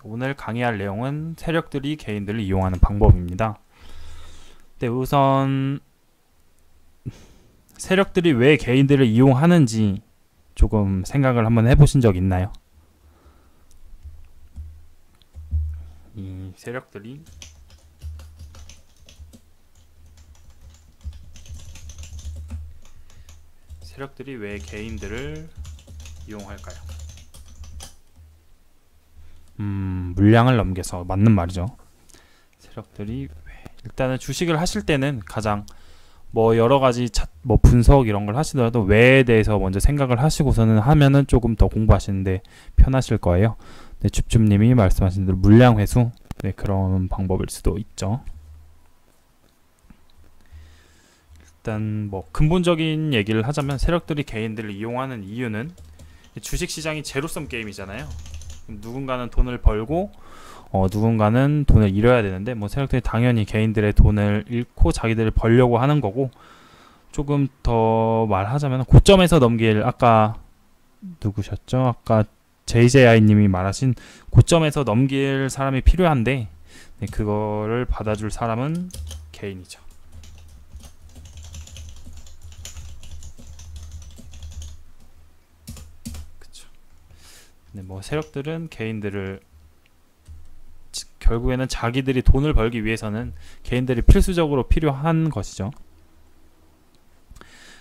오늘 강의할 내용은 세력들이 개인들을 이용하는 방법입니다. 네, 우선 세력들이 왜 개인들을 이용하는지 조금 생각을 한번 해보신 적 있나요? 이 세력들이 왜 개인들을 이용할까요? 물량을 넘겨서 맞는 말이죠. 세력들이 일단은 주식을 하실 때는 가장 여러 가지 분석 이런 걸 하시더라도 왜에 대해서 먼저 생각을 하시고서는 하면은 조금 더 공부하시는데 편하실 거예요. 네, 줍줍님이 말씀하신 대로 물량 회수, 네, 그런 방법일 수도 있죠. 일단 근본적인 얘기를 하자면 세력들이 개인들을 이용하는 이유는 주식시장이 제로섬 게임이잖아요. 누군가는 돈을 벌고 누군가는 돈을 잃어야 되는데 세력들이 당연히 개인들의 돈을 잃고 자기들을 벌려고 하는 거고, 조금 더 말하자면 고점에서 넘길, 아까 누구셨죠? 아까 JJI님이 말하신 고점에서 넘길 사람이 필요한데, 네, 그거를 받아줄 사람은 개인이죠. 그쵸. 네, 세력들은 개인들을 결국에는 자기들이 돈을 벌기 위해서는 개인들이 필수적으로 필요한 것이죠.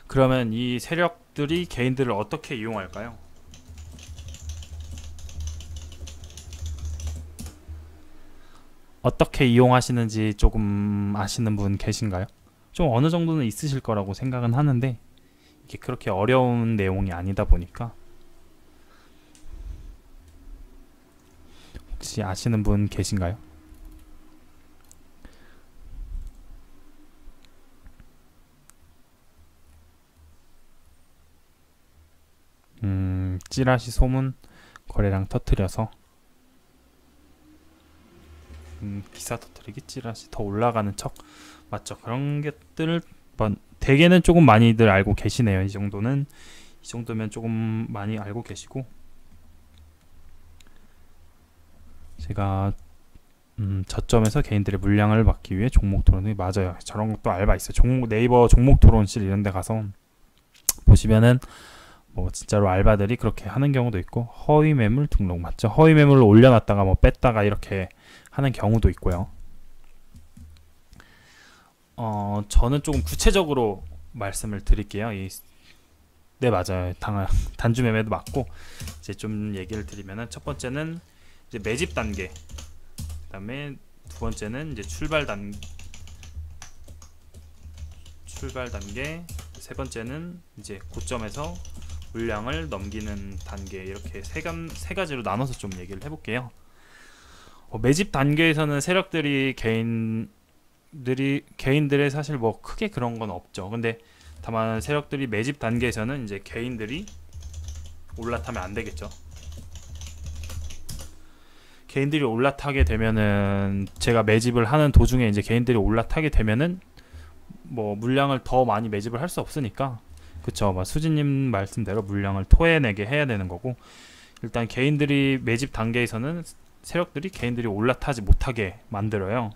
그러면 이 세력들이 개인들을 어떻게 이용할까요? 어떻게 이용하시는지 조금 아시는 분 계신가요? 좀 어느 정도는 있으실 거라고 생각은 하는데 이게 그렇게 어려운 내용이 아니다 보니까 혹시 아시는 분 계신가요? 찌라시 소문 거래량 터트려서 기사 터트리기, 찌라시 더 올라가는 척, 맞죠? 그런 것들을 대개는 조금 많이들 알고 계시네요. 이 정도면 조금 많이 알고 계시고, 제가 저점에서 개인들의 물량을 받기 위해 종목 토론이, 맞아요. 저런 것도 알바 있어요. 네이버 종목 토론실 이런 데 가서 보시면은 진짜로 알바들이 그렇게 하는 경우도 있고, 허위 매물 등록, 맞죠? 허위 매물을 올려놨다가 뺐다가 이렇게 하는 경우도 있고요. 저는 조금 구체적으로 말씀을 드릴게요. 네, 맞아요. 단주 매매도 맞고, 이제 좀 얘기를 드리면은, 첫 번째는 이제 매집 단계, 그다음에 두 번째는 이제 출발 단계, 세 번째는 이제 고점에서 물량을 넘기는 단계, 이렇게 세 가지로 나눠서 좀 얘기를 해볼게요. 매집 단계에서는 세력들이 개인들의 사실 크게 그런 건 없죠. 근데 다만 세력들이 매집 단계에서는 이제 개인들이 올라타면 안 되겠죠. 개인들이 올라타게 되면은, 제가 매집을 하는 도중에 이제 개인들이 올라타게 되면은 물량을 더 많이 매집을 할 수 없으니까, 그쵸? 수진님 말씀대로 물량을 토해내게 해야 되는 거고, 일단 개인들이 매집 단계에서는 세력들이 개인들이 올라타지 못하게 만들어요.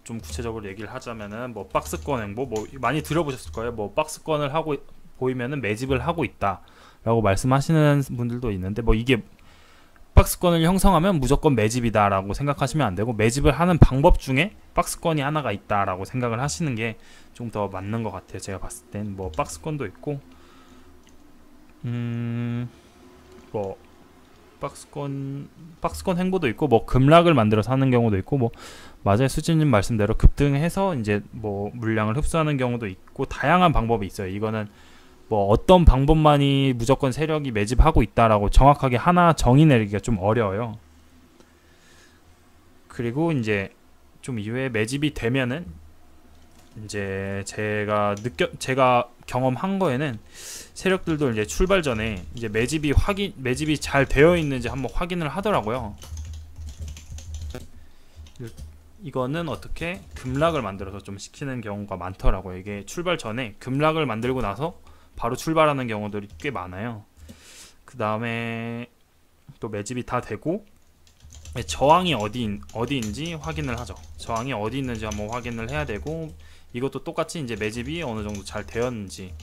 좀 구체적으로 얘기를 하자면은 박스권 행보, 많이 들어보셨을 거예요. 박스권을 하고 보이면은 매집을 하고 있다 라고 말씀하시는 분들도 있는데, 이게 박스권을 형성하면 무조건 매집이다 라고 생각하시면 안 되고, 매집을 하는 방법 중에 박스권이 하나가 있다 라고 생각을 하시는 게 좀 더 맞는 것 같아요. 제가 봤을 땐 박스권도 있고, 박스권 행보도 있고, 급락을 만들어서 하는 경우도 있고, 맞아요. 수진님 말씀대로 급등해서 이제 물량을 흡수하는 경우도 있고, 다양한 방법이 있어요. 이거는 어떤 방법만이 무조건 세력이 매집하고 있다라고 정확하게 하나 정의 내리기가 좀 어려워요. 그리고 이제 좀 이후에 매집이 되면은 이제 제가 경험한 거에는 세력들도 이제 출발 전에 이제 매집이 잘 되어 있는지 한번 확인을 하더라고요. 이거는 어떻게 급락을 만들어서 좀 시키는 경우가 많더라고요. 이게 출발 전에 급락을 만들고 나서 바로 출발하는 경우들이 꽤 많아요. 그 다음에 또 매집이 다 되고 저항이 어디인지 확인을 하죠. 저항이 어디 있는지 한번 확인을 해야 되고, 이것도 똑같이 이제 매집이 어느 정도 잘 되었는지,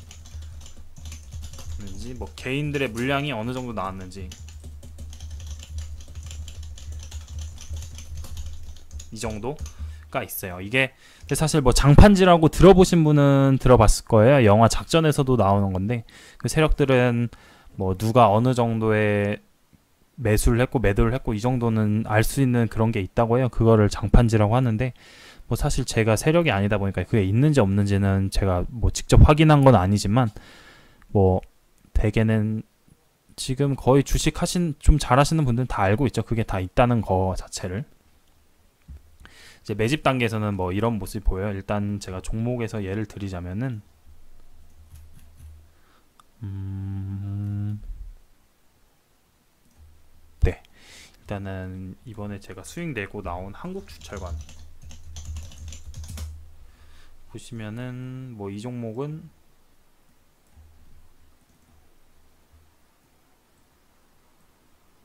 뭐 개인들의 물량이 어느 정도 나왔는지, 이 정도가 있어요. 이게 사실 뭐 장판지라고 들어보신 분은 들어봤을 거예요. 영화 작전에서도 나오는 건데, 그 세력들은 뭐 누가 어느 정도의 매수를 했고 매도를 했고 이 정도는 알 수 있는 그런 게 있다고 해요. 그거를 장판지라고 하는데, 뭐 사실 제가 세력이 아니다 보니까 그게 있는지 없는지는 제가 뭐 직접 확인한 건 아니지만, 뭐 대개는 지금 거의 주식 좀 잘하시는 분들은 다 알고 있죠. 그게 다 있다는 거 자체를. 이제 매집 단계에서는 뭐 이런 모습이 보여요. 일단 제가 종목에서 예를 드리자면은 네, 일단은 이번에 제가 수익 내고 나온 한국주철관 보시면은 뭐 이 종목은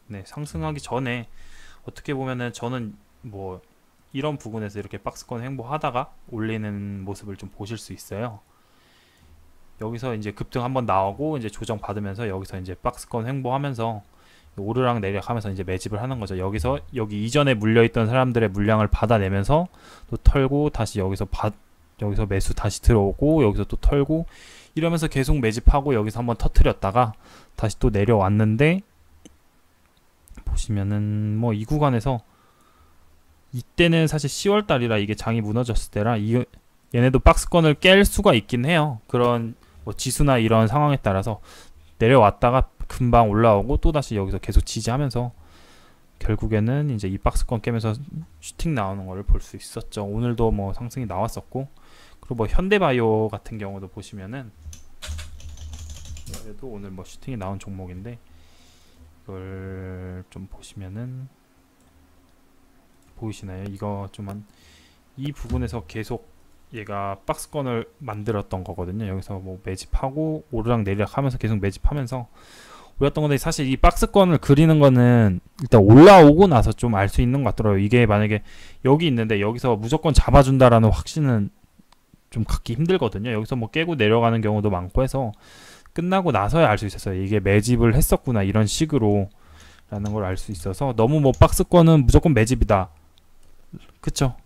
네, 상승하기 전에 어떻게 보면은 저는 뭐 이런 부분에서 이렇게 박스권 횡보하다가 올리는 모습을 좀 보실 수 있어요. 여기서 이제 급등 한번 나오고 이제 조정 받으면서 여기서 이제 박스권 횡보하면서 오르락 내리락 하면서 이제 매집을 하는 거죠. 여기 이전에 물려있던 사람들의 물량을 받아내면서 또 털고 다시 여기서 매수 다시 들어오고 여기서 또 털고 이러면서 계속 매집하고 여기서 한번 터트렸다가 다시 또 내려왔는데, 보시면은 뭐 이 구간에서 이때는 사실 10월 달이라 이게 장이 무너졌을 때라 얘네도 박스권을 깰 수가 있긴 해요. 그런 뭐 지수나 이런 상황에 따라서 내려왔다가 금방 올라오고 또 다시 여기서 계속 지지하면서 결국에는 이제 이 박스권 깨면서 슈팅 나오는 거를 볼 수 있었죠. 오늘도 뭐 상승이 나왔었고, 그리고 뭐 현대바이오 같은 경우도 보시면은 그래도 오늘 뭐 슈팅이 나온 종목인데, 이걸 좀 보시면은 보이시나요? 이거 좀 이 부분에서 계속 얘가 박스권을 만들었던 거거든요. 여기서 뭐 매집하고 오르락 내리락 하면서 계속 매집하면서 올렸던 건데, 사실 이 박스권을 그리는 거는 일단 올라오고 나서 좀 알 수 있는 것 같더라고요. 이게 만약에 여기 있는데 여기서 무조건 잡아준다라는 확신은 좀 갖기 힘들거든요. 여기서 뭐 깨고 내려가는 경우도 많고 해서 끝나고 나서야 알 수 있었어요. 이게 매집을 했었구나 이런 식으로 라는 걸 알 수 있어서, 너무 뭐 박스권은 무조건 매집이다, 그쵸?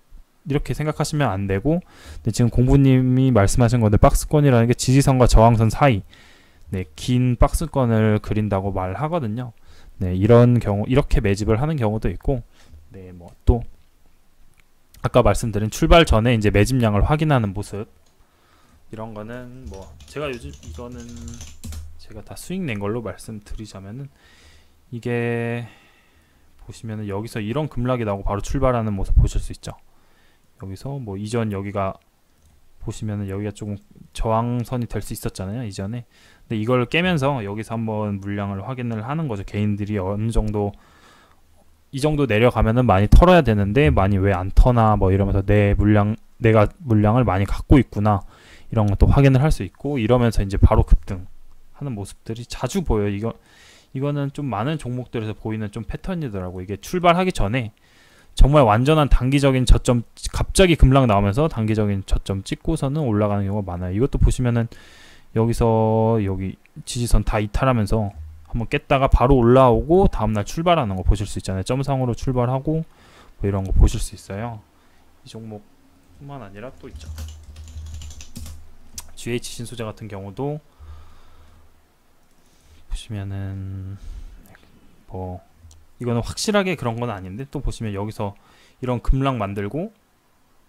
이렇게 생각하시면 안 되고, 근데 지금 공부님이 말씀하신 건데 박스권이라는 게 지지선과 저항선 사이, 네, 긴 박스권을 그린다고 말하거든요. 네, 이런 경우 이렇게 매집을 하는 경우도 있고, 네, 뭐 또 아까 말씀드린 출발 전에 이제 매집량을 확인하는 모습, 이런 거는 뭐 제가 요즘 이거는 제가 다 수익 낸 걸로 말씀드리자면은, 이게 보시면은 여기서 이런 급락이 나오고 바로 출발하는 모습 보실 수 있죠. 여기서 뭐 이전 여기가 보시면은 여기가 조금 저항선이 될 수 있었잖아요, 이전에. 근데 이걸 깨면서 여기서 한번 물량을 확인을 하는 거죠. 개인들이 어느 정도 이 정도 내려가면은 많이 털어야 되는데 많이 왜 안 터나 뭐 이러면서 내가 물량을 많이 갖고 있구나 이런 것도 확인을 할 수 있고, 이러면서 이제 바로 급등하는 모습들이 자주 보여요. 이거는 좀 많은 종목들에서 보이는 좀 패턴이더라고요. 이게 출발하기 전에 정말 완전한 단기적인 저점, 갑자기 급락 나오면서 단기적인 저점 찍고서는 올라가는 경우가 많아요. 이것도 보시면은 여기서 여기 지지선 다 이탈하면서 한번 깼다가 바로 올라오고 다음날 출발하는 거 보실 수 있잖아요. 점상으로 출발하고 뭐 이런 거 보실 수 있어요. 이 종목뿐만 아니라 또 있죠. GH 신소재 같은 경우도 보시면은 뭐 이거는 확실하게 그런 건 아닌데, 또 보시면 여기서 이런 급락 만들고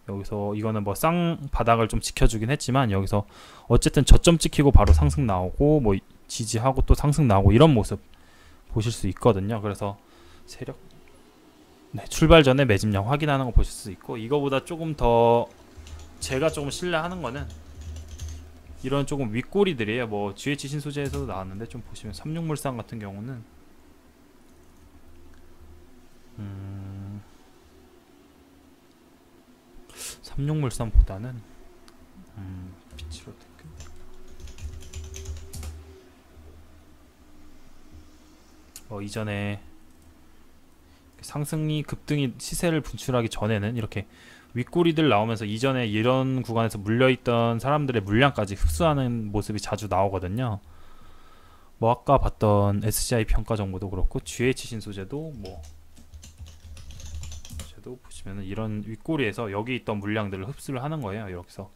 여기서 이거는 뭐 쌍 바닥을 좀 지켜주긴 했지만 여기서 어쨌든 저점 찍히고 바로 상승 나오고 뭐 지지하고 또 상승 나오고 이런 모습 보실 수 있거든요. 그래서 세력, 네, 출발 전에 매집량 확인하는 거 보실 수 있고, 이거보다 조금 더 제가 조금 신뢰하는 거는 이런 조금 윗꼬리들이에요. 뭐 GH 신소재에서도 나왔는데 좀 보시면 삼육물산 같은 경우는 삼육물산보다는 빛으로 이전에 상승이 급등이 시세를 분출하기 전에는 이렇게 윗꼬리들 나오면서 이전에 이런 구간에서 물려있던 사람들의 물량까지 흡수하는 모습이 자주 나오거든요. 뭐 아까 봤던 SCI 평가 정보도 그렇고 GH 신소재도 뭐 쟤도 보시면은 이런 윗꼬리에서 여기 있던 물량들을 흡수를 하는 거예요. 여기서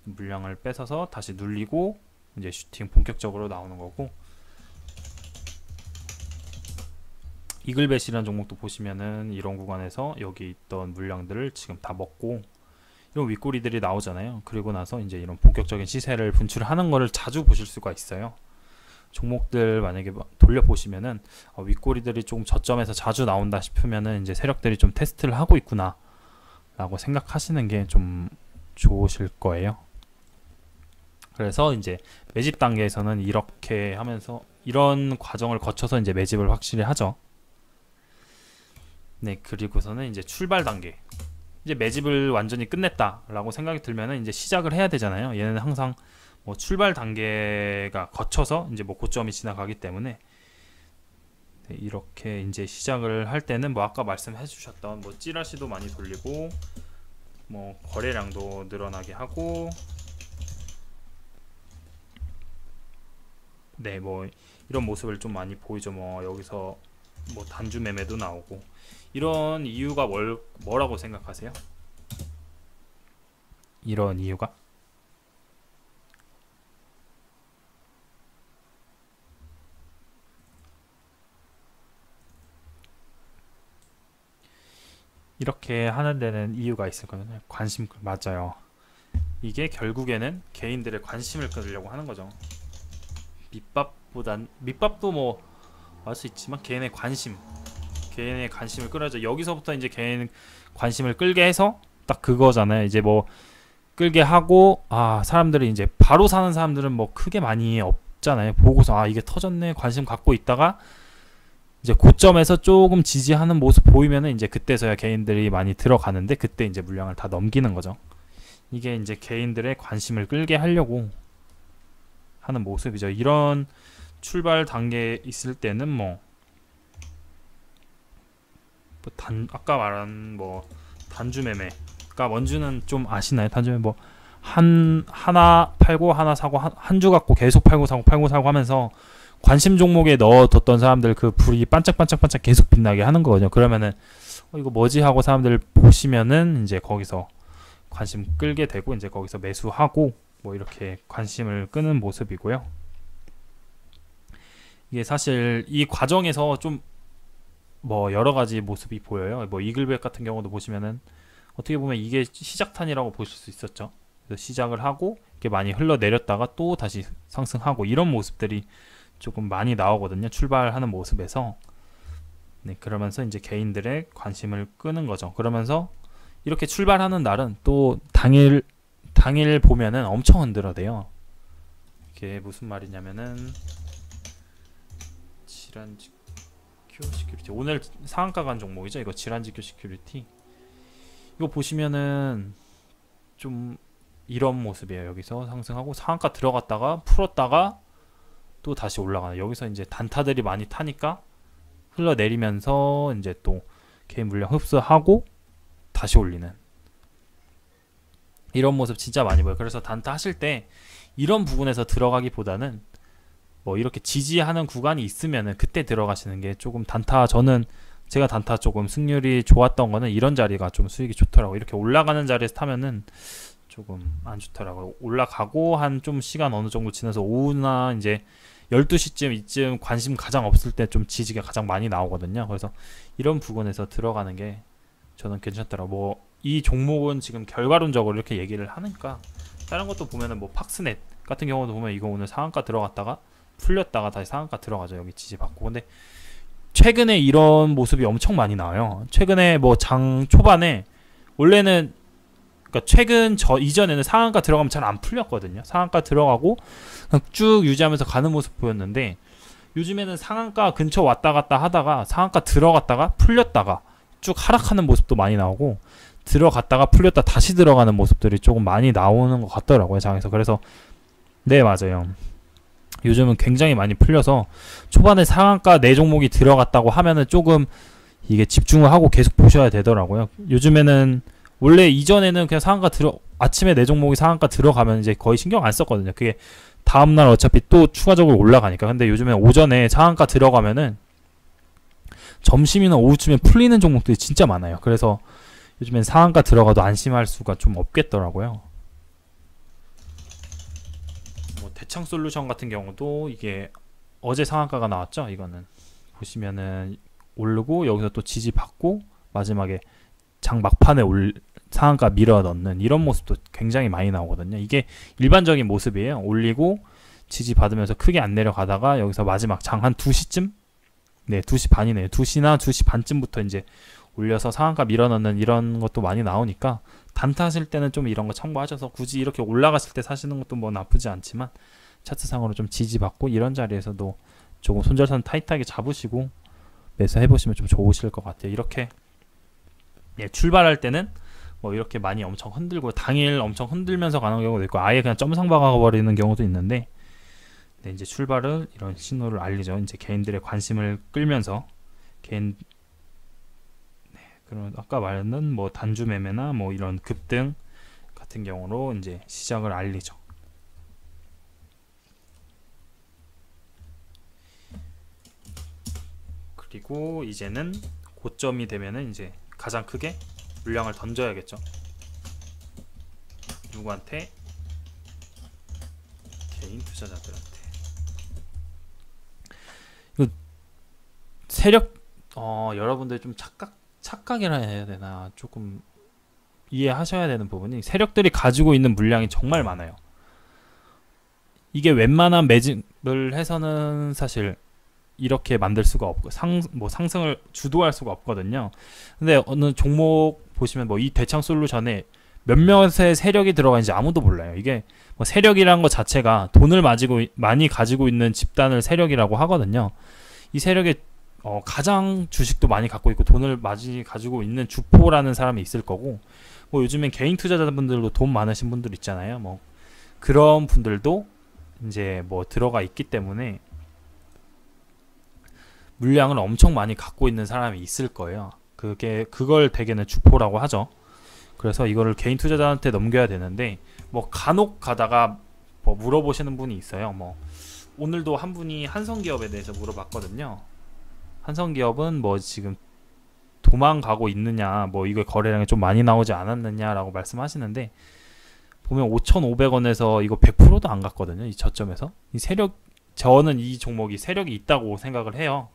물량을 뺏어서 다시 눌리고 이제 슈팅 본격적으로 나오는 거고, 이글벳이라는 종목도 보시면은 이런 구간에서 여기 있던 물량들을 지금 다 먹고 이런 윗꼬리들이 나오잖아요. 그리고 나서 이제 이런 본격적인 시세를 분출하는 거를 자주 보실 수가 있어요. 종목들 만약에 돌려보시면은 윗꼬리들이 조금 저점에서 자주 나온다 싶으면은 이제 세력들이 좀 테스트를 하고 있구나 라고 생각하시는 게 좀 좋으실 거예요. 그래서 이제 매집 단계에서는 이렇게 하면서 이런 과정을 거쳐서 이제 매집을 확실히 하죠. 네, 그리고서는 이제 출발 단계, 이제 매집을 완전히 끝냈다 라고 생각이 들면은 이제 시작을 해야 되잖아요. 얘는 항상 뭐 출발 단계가 거쳐서 이제 뭐 고점이 지나가기 때문에, 네, 이렇게 이제 시작을 할 때는 뭐 아까 말씀해 주셨던 뭐 찌라시도 많이 돌리고 뭐 거래량도 늘어나게 하고, 네, 뭐 이런 모습을 좀 많이 보이죠. 뭐 여기서 뭐 단주 매매도 나오고, 이런 이유가 뭐라고 생각하세요? 이런 이유가? 이렇게 하는 데는 이유가 있을 거잖아요. 관심, 맞아요. 이게 결국에는 개인들의 관심을 끌려고 하는 거죠. 밑밥도 뭐 할 수 있지만 개인의 관심을 끌어야죠. 여기서부터 이제 개인 관심을 끌게 해서 딱 그거잖아요. 이제 뭐 끌게 하고, 사람들이 이제 바로 사는 사람들은 뭐 크게 많이 없잖아요. 보고서 이게 터졌네 관심 갖고 있다가 이제 고점에서 조금 지지하는 모습 보이면은 이제 그때서야 개인들이 많이 들어가는데, 그때 이제 물량을 다 넘기는 거죠. 이게 이제 개인들의 관심을 끌게 하려고 하는 모습이죠. 이런 출발 단계에 있을 때는 아까 말한 뭐 단주 매매가 뭔지는 좀 아시나요? 단주 매매 뭐 하나 팔고 하나 사고 한 주 갖고 계속 팔고 사고 하면서 관심 종목에 넣어뒀던 사람들 그 불이 반짝반짝 계속 빛나게 하는 거거든요. 그러면은 이거 뭐지 하고 사람들 보시면은 이제 거기서 관심 끌게 되고 이제 거기서 매수하고 뭐 이렇게 관심을 끄는 모습이고요. 이게 사실 이 과정에서 좀 뭐 여러 가지 모습이 보여요. 뭐 이글벳 같은 경우도 보시면은 어떻게 보면 이게 시작탄이라고 보실 수 있었죠. 그래서 시작을 하고 이렇게 많이 흘러내렸다가 또 다시 상승하고 이런 모습들이 조금 많이 나오거든요. 출발하는 모습에서. 네, 그러면서 이제 개인들의 관심을 끄는 거죠. 그러면서 이렇게 출발하는 날은 또 당일 보면은 엄청 흔들어대요. 이게 무슨 말이냐면은 질환지큐 시큐리티, 오늘 상한가 간 종목이죠. 이거 질환지큐 시큐리티. 이거 보시면은 좀 이런 모습이에요. 여기서 상승하고 상한가 들어갔다가 풀었다가 또 다시 올라가는, 여기서 이제 단타들이 많이 타니까 흘러내리면서 이제 또 개인 물량 흡수하고 다시 올리는 이런 모습 진짜 많이 보여요. 그래서 단타 하실 때 이런 부분에서 들어가기보다는 뭐 이렇게 지지하는 구간이 있으면은 그때 들어가시는 게 조금 제가 단타 조금 승률이 좋았던 거는 이런 자리가 좀 수익이 좋더라고요. 이렇게 올라가는 자리에서 타면은 조금 안 좋더라고요. 올라가고 한 좀 시간 어느 정도 지나서 오후나 이제 12시쯤 이쯤 관심 가장 없을 때 좀 지지가 가장 많이 나오거든요. 그래서 이런 부분에서 들어가는 게 저는 괜찮더라고요. 뭐 이 종목은 지금 결과론적으로 이렇게 얘기를 하니까 다른 것도 보면은 뭐 팍스넷 같은 경우도 보면 이거 오늘 상한가 들어갔다가 풀렸다가 다시 상한가 들어가죠. 여기 지지 받고. 근데 최근에 이런 모습이 엄청 많이 나와요. 최근에 뭐 장 초반에 원래는, 그러니까 최근 이전에는 상한가 들어가면 잘 안 풀렸거든요. 상한가 들어가고 쭉 유지하면서 가는 모습 보였는데, 요즘에는 상한가 근처 왔다 갔다 하다가 상한가 들어갔다가 풀렸다가 쭉 하락하는 모습도 많이 나오고, 들어갔다가 풀렸다 다시 들어가는 모습들이 조금 많이 나오는 것 같더라고요, 장에서. 그래서 네, 맞아요. 요즘은 굉장히 많이 풀려서 초반에 상한가 내 종목이 들어갔다고 하면은 조금 이게 집중을 하고 계속 보셔야 되더라고요. 요즘에는 원래 이전에는 그냥 아침에 내 종목이 상한가 들어가면 이제 거의 신경 안 썼거든요. 그게 다음날 어차피 또 추가적으로 올라가니까. 근데 요즘에 오전에 상한가 들어가면은 점심이나 오후쯤에 풀리는 종목들이 진짜 많아요. 그래서 요즘엔 상한가 들어가도 안심할 수가 좀 없겠더라고요. 뭐 대창 솔루션 같은 경우도 이게 어제 상한가가 나왔죠. 이거는 보시면은 오르고 여기서 또 지지받고 마지막에 장 막판에 상한가 밀어 넣는 이런 모습도 굉장히 많이 나오거든요. 이게 일반적인 모습이에요. 올리고 지지받으면서 크게 안 내려가다가 여기서 마지막 장 한 2시쯤? 네, 2시 반이네요. 2시나 2시 반쯤부터 이제 올려서 상한가 밀어 넣는 이런 것도 많이 나오니까 단타 하실 때는 좀 이런 거 참고하셔서 굳이 이렇게 올라갔을 때 사시는 것도 뭐 나쁘지 않지만 차트상으로 좀 지지받고 이런 자리에서도 조금 손절선 타이트하게 잡으시고 매수해보시면 좀 좋으실 것 같아요. 이렇게 출발할 때는 뭐 이렇게 많이 엄청 흔들고 당일 엄청 흔들면서 가는 경우도 있고 아예 그냥 점상 박아버리는 경우도 있는데 네, 이제 출발을 이런 신호를 알리죠. 이제 개인들의 관심을 끌면서 그런 아까 말했는 뭐 단주 매매나 뭐 이런 급등 같은 경우로 이제 시작을 알리죠. 그리고 이제는 고점이 되면은 이제 가장 크게 물량을 던져야겠죠. 누구한테? 개인 투자자들한테. 이거 세력 여러분들 좀 착각이라 해야 되나 조금 이해하셔야 되는 부분이 세력들이 가지고 있는 물량이 정말 많아요. 이게 웬만한 매집을 해서는 사실 이렇게 만들 수가 없고 상승을 주도할 수가 없거든요. 근데 어느 종목 보시면 뭐 이 대창 솔루션에 몇몇의 세력이 들어가는지 아무도 몰라요. 이게 뭐 세력이란 것 자체가 돈을 많이 가지고 있는 집단을 세력이라고 하거든요. 이 세력에 가장 주식도 많이 갖고 있고 돈을 많이 가지고 있는 주포라는 사람이 있을 거고 뭐 요즘엔 개인 투자자분들도 돈 많으신 분들 있잖아요. 뭐 그런 분들도 이제 뭐 들어가 있기 때문에 물량을 엄청 많이 갖고 있는 사람이 있을 거예요. 그걸 대개는 주포라고 하죠. 그래서 이거를 개인 투자자한테 넘겨야 되는데 뭐 간혹 가다가 뭐 물어보시는 분이 있어요. 뭐 오늘도 한 분이 한성기업에 대해서 물어봤거든요. 한성기업은 뭐 지금 도망가고 있느냐, 뭐 이거 거래량이 좀 많이 나오지 않았느냐라고 말씀하시는데 보면 5,500원에서 이거 100%도 안 갔거든요. 이 저점에서. 저는 이 종목이 세력이 있다고 생각을 해요.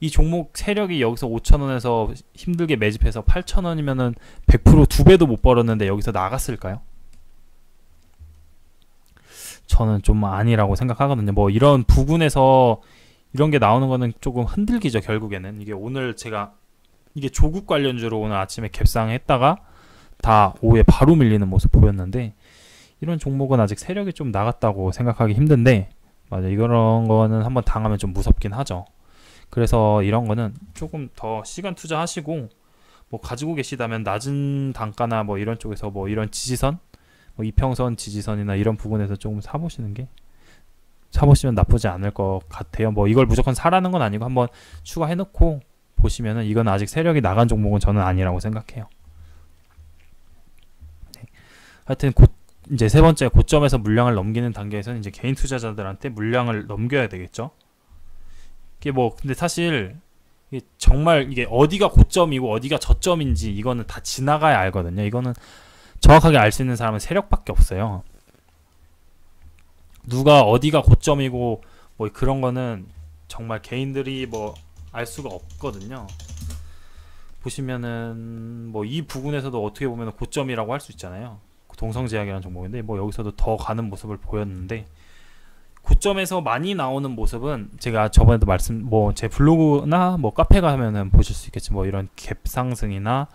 이 종목 세력이 여기서 5,000원에서 힘들게 매집해서 8,000원이면은 100% 2배도 못 벌었는데 여기서 나갔을까요? 저는 좀 아니라고 생각하거든요. 뭐 이런 부분에서 이런 게 나오는 거는 조금 흔들기죠. 결국에는 이게 오늘 이게 조국 관련주로 오늘 아침에 갭상했다가 다 오후에 바로 밀리는 모습 보였는데 이런 종목은 아직 세력이 좀 나갔다고 생각하기 힘든데 맞아, 이런 거는 한번 당하면 좀 무섭긴 하죠. 그래서 이런 거는 조금 더 시간 투자하시고 뭐 가지고 계시다면 낮은 단가나 뭐 이런 쪽에서 뭐 이런 지지선, 뭐 이평선 지지선이나 이런 부분에서 조금 사보시면 나쁘지 않을 것 같아요. 뭐 이걸 무조건 사라는 건 아니고 한번 추가해놓고 보시면은 이건 아직 세력이 나간 종목은 저는 아니라고 생각해요. 네. 하여튼 이제 세 번째 고점에서 물량을 넘기는 단계에서는 이제 개인 투자자들한테 물량을 넘겨야 되겠죠. 이게 뭐 근데 사실 이게 정말 이게 어디가 고점이고 어디가 저점인지 이거는 다 지나가야 알거든요. 이거는 정확하게 알 수 있는 사람은 세력밖에 없어요. 누가 어디가 고점이고 뭐 그런 거는 정말 개인들이 뭐 알 수가 없거든요. 보시면은 뭐 이 부분에서도 어떻게 보면 고점이라고 할 수 있잖아요. 동성제약이라는 종목인데 뭐 여기서도 더 가는 모습을 보였는데 고점에서 많이 나오는 모습은 제가 저번에도 뭐 제 블로그나 뭐 카페 가면은 보실 수 있겠지. 뭐 이런 갭 상승이나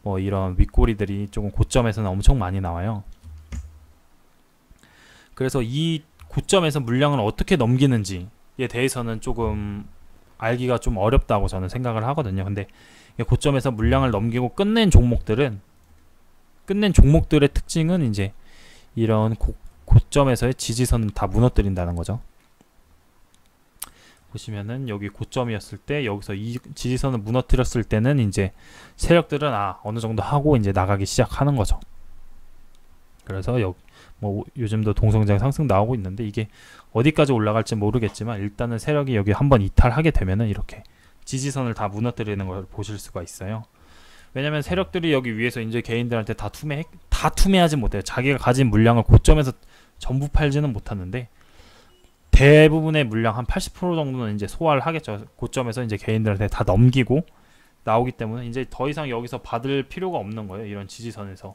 뭐 이런 윗꼬리들이 조금 고점에서는 엄청 많이 나와요. 그래서 이 고점에서 물량을 어떻게 넘기는지에 대해서는 조금 알기가 좀 어렵다고 저는 생각을 하거든요. 근데 고점에서 물량을 넘기고 끝낸 종목들의 특징은 이제 이런 고점에서의 지지선을 다 무너뜨린다는 거죠. 보시면은 여기 고점이었을 때 여기서 이 지지선을 무너뜨렸을 때는 이제 세력들은 어느 정도 하고 이제 나가기 시작하는 거죠. 그래서 뭐 요즘도 동성장 상승 나오고 있는데 이게 어디까지 올라갈지 모르겠지만 일단은 세력이 여기 한번 이탈하게 되면은 이렇게 지지선을 다 무너뜨리는 걸 보실 수가 있어요. 왜냐면 세력들이 여기 위에서 이제 개인들한테 다 투매하지 못해요. 자기가 가진 물량을 고점에서 전부 팔지는 못하는데 대부분의 물량 한 80% 정도는 이제 소화를 하겠죠. 고점에서 이제 개인들한테 다 넘기고 나오기 때문에 이제 더 이상 여기서 받을 필요가 없는 거예요. 이런 지지선에서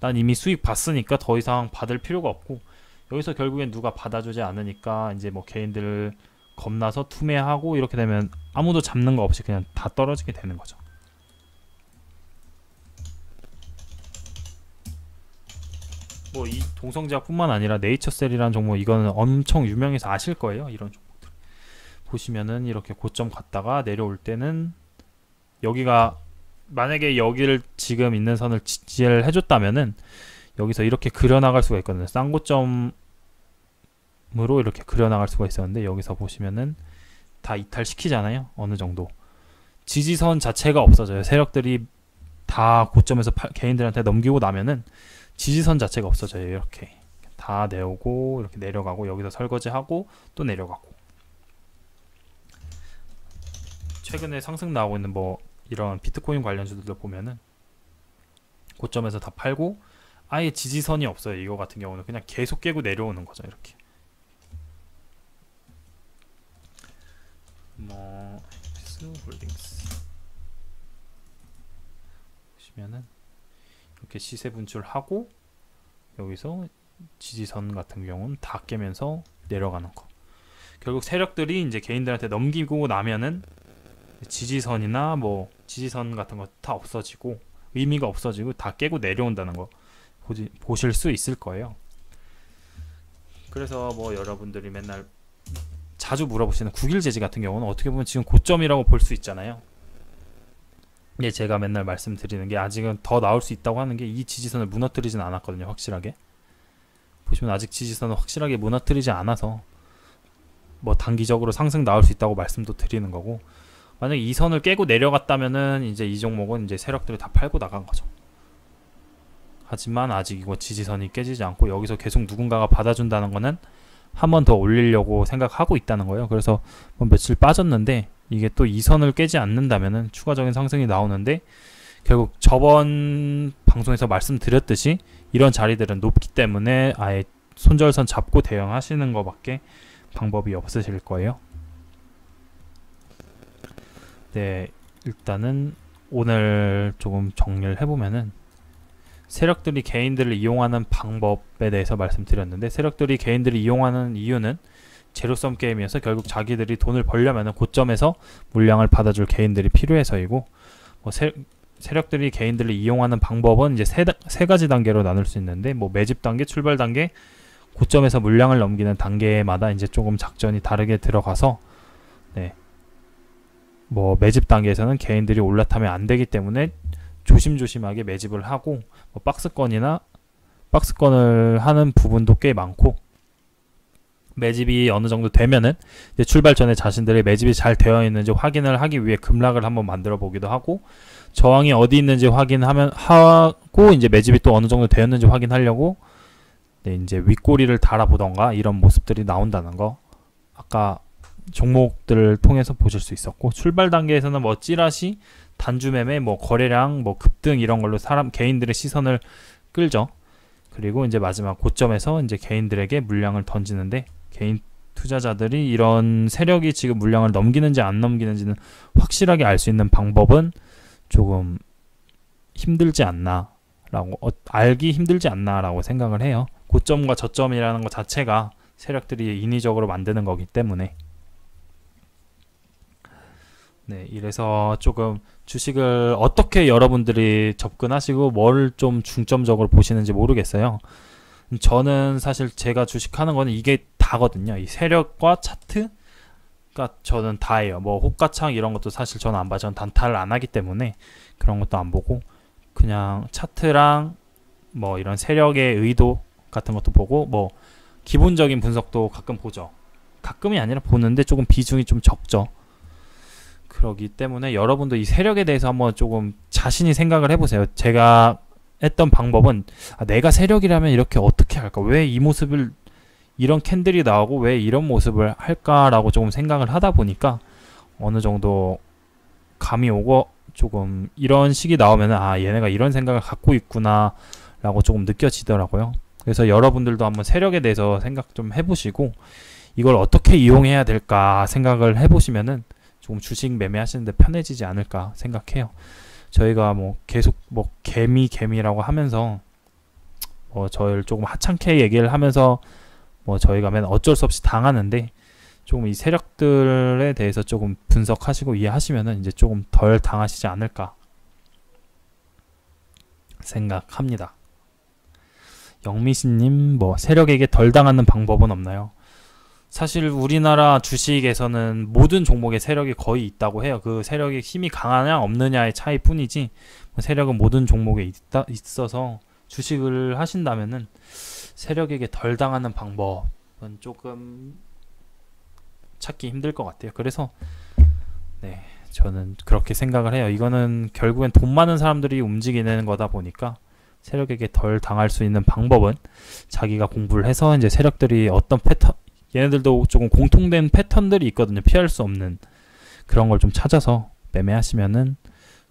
난 이미 수익 봤으니까 더 이상 받을 필요가 없고, 여기서 결국엔 누가 받아주지 않으니까 이제 뭐 개인들 겁나서 투매하고, 이렇게 되면 아무도 잡는 거 없이 그냥 다 떨어지게 되는 거죠. 뭐 이 동성제약뿐만 아니라 네이처셀이라는 종목, 이거는 엄청 유명해서 아실 거예요. 이런 종목들 보시면은 이렇게 고점 갔다가 내려올 때는 여기가 만약에 여기를 지금 있는 선을 지지를 해줬다면은 여기서 이렇게 그려나갈 수가 있거든요. 쌍고점으로 이렇게 그려나갈 수가 있었는데 여기서 보시면은 다 이탈시키잖아요. 어느 정도 지지선 자체가 없어져요. 세력들이 다 고점에서 개인들한테 넘기고 나면은 지지선 자체가 없어져요. 이렇게 다 내오고 이렇게 내려가고 여기서 설거지하고 또 내려가고. 최근에 상승 나오고 있는 뭐 이런 비트코인 관련주들도 보면은 고점에서 다 팔고 아예 지지선이 없어요. 이거 같은 경우는 그냥 계속 깨고 내려오는 거죠. 이렇게 뭐 홀딩스 보시면은 이렇게 시세 분출하고 여기서 지지선 같은 경우는 다 깨면서 내려가는 거. 결국 세력들이 이제 개인들한테 넘기고 나면은 지지선이나 뭐 지지선 같은 거 다 없어지고 의미가 없어지고 다 깨고 내려온다는 거 보실 수 있을 거예요. 그래서 뭐 여러분들이 맨날 자주 물어보시는 국일제지 같은 경우는 어떻게 보면 지금 고점이라고 볼 수 있잖아요. 예, 제가 맨날 말씀드리는 게 아직은 더 나올 수 있다고 하는 게 이 지지선을 무너뜨리진 않았거든요. 확실하게 보시면 아직 지지선을 확실하게 무너뜨리지 않아서 뭐 단기적으로 상승 나올 수 있다고 말씀도 드리는 거고, 만약에 이 선을 깨고 내려갔다면은 이제 이 종목은 이제 세력들이 다 팔고 나간 거죠. 하지만 아직 이거 지지선이 깨지지 않고 여기서 계속 누군가가 받아준다는 거는 한 번 더 올리려고 생각하고 있다는 거예요. 그래서 뭐 며칠 빠졌는데 이게 또 이 선을 깨지 않는다면은 추가적인 상승이 나오는데, 결국 저번 방송에서 말씀드렸듯이 이런 자리들은 높기 때문에 아예 손절선 잡고 대응하시는 것밖에 방법이 없으실 거예요. 네, 일단은 오늘 조금 정리를 해보면은 세력들이 개인들을 이용하는 방법에 대해서 말씀드렸는데, 세력들이 개인들을 이용하는 이유는 제로섬 게임이어서 결국 자기들이 돈을 벌려면 고점에서 물량을 받아줄 개인들이 필요해서이고, 뭐 세력들이 개인들을 이용하는 방법은 이제 세 가지 단계로 나눌 수 있는데, 뭐 매집 단계, 출발 단계, 고점에서 물량을 넘기는 단계마다 이제 조금 작전이 다르게 들어가서, 네, 뭐 매집 단계에서는 개인들이 올라타면 안 되기 때문에 조심조심하게 매집을 하고, 뭐 박스권을 하는 부분도 꽤 많고, 매집이 어느 정도 되면은 이제 출발 전에 자신들의 매집이 잘 되어 있는지 확인을 하기 위해 급락을 한번 만들어 보기도 하고, 저항이 어디 있는지 하고 이제 매집이 또 어느 정도 되었는지 확인하려고 네, 이제 윗꼬리를 달아보던가 이런 모습들이 나온다는 거 아까 종목들을 통해서 보실 수 있었고, 출발 단계에서는 뭐 찌라시, 단주 매매, 뭐 거래량, 뭐 급등 이런 걸로 개인들의 시선을 끌죠. 그리고 이제 마지막 고점에서 이제 개인들에게 물량을 던지는데, 개인 투자자들이 이런 세력이 지금 물량을 넘기는지 안 넘기는지는 확실하게 알 수 있는 방법은 조금 힘들지 않나 라고 알기 힘들지 않나 라고 생각을 해요. 고점과 저점이라는 것 자체가 세력들이 인위적으로 만드는 거기 때문에. 네, 이래서 조금 주식을 어떻게 여러분들이 접근하시고 뭘 좀 중점적으로 보시는지 모르겠어요. 저는 사실 제가 주식하는 거는 이게 다거든요. 이 세력과 차트가 저는 다예요. 뭐 호가창 이런 것도 사실 저는 안 봐요. 저는 단타를 안 하기 때문에 그런 것도 안 보고 그냥 차트랑 뭐 이런 세력의 의도 같은 것도 보고, 뭐 기본적인 분석도 가끔 보죠. 가끔이 아니라 보는데 조금 비중이 좀 적죠. 그러기 때문에 여러분도 이 세력에 대해서 한번 조금 자신이 생각을 해보세요. 제가 했던 방법은 내가 세력이라면 이렇게 어떻게 할까? 왜 이 모습을 이런 캔들이 나오고 왜 이런 모습을 할까라고 조금 생각을 하다 보니까 어느 정도 감이 오고 조금 이런 식이 나오면 얘네가 이런 생각을 갖고 있구나 라고 조금 느껴지더라고요. 그래서 여러분들도 한번 세력에 대해서 생각 좀 해보시고 이걸 어떻게 이용해야 될까 생각을 해보시면은 조금 주식 매매하시는데 편해지지 않을까 생각해요. 저희가 뭐 계속 뭐 개미라고 하면서 저희를 조금 하찮게 얘기를 하면서 저희가 맨 어쩔 수 없이 당하는데 조금 이 세력들에 대해서 조금 분석하시고 이해하시면은 이제 조금 덜 당하시지 않을까 생각합니다. 영미신님 세력에게 덜 당하는 방법은 없나요? 사실 우리나라 주식에서는 모든 종목에 세력이 거의 있다고 해요. 그 세력의 힘이 강하냐 없느냐의 차이뿐이지 세력은 모든 종목에 있어서 주식을 하신다면은 세력에게 덜 당하는 방법은 조금 찾기 힘들 것 같아요. 그래서 저는 그렇게 생각을 해요. 이거는 결국엔 돈 많은 사람들이 움직이는 거다 보니까 세력에게 덜 당할 수 있는 방법은 자기가 공부를 해서 이제 세력들이 어떤 패턴, 얘네들도 조금 공통된 패턴들이 있거든요. 피할 수 없는 그런 걸 좀 찾아서 매매하시면은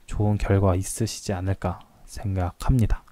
좋은 결과 있으시지 않을까 생각합니다.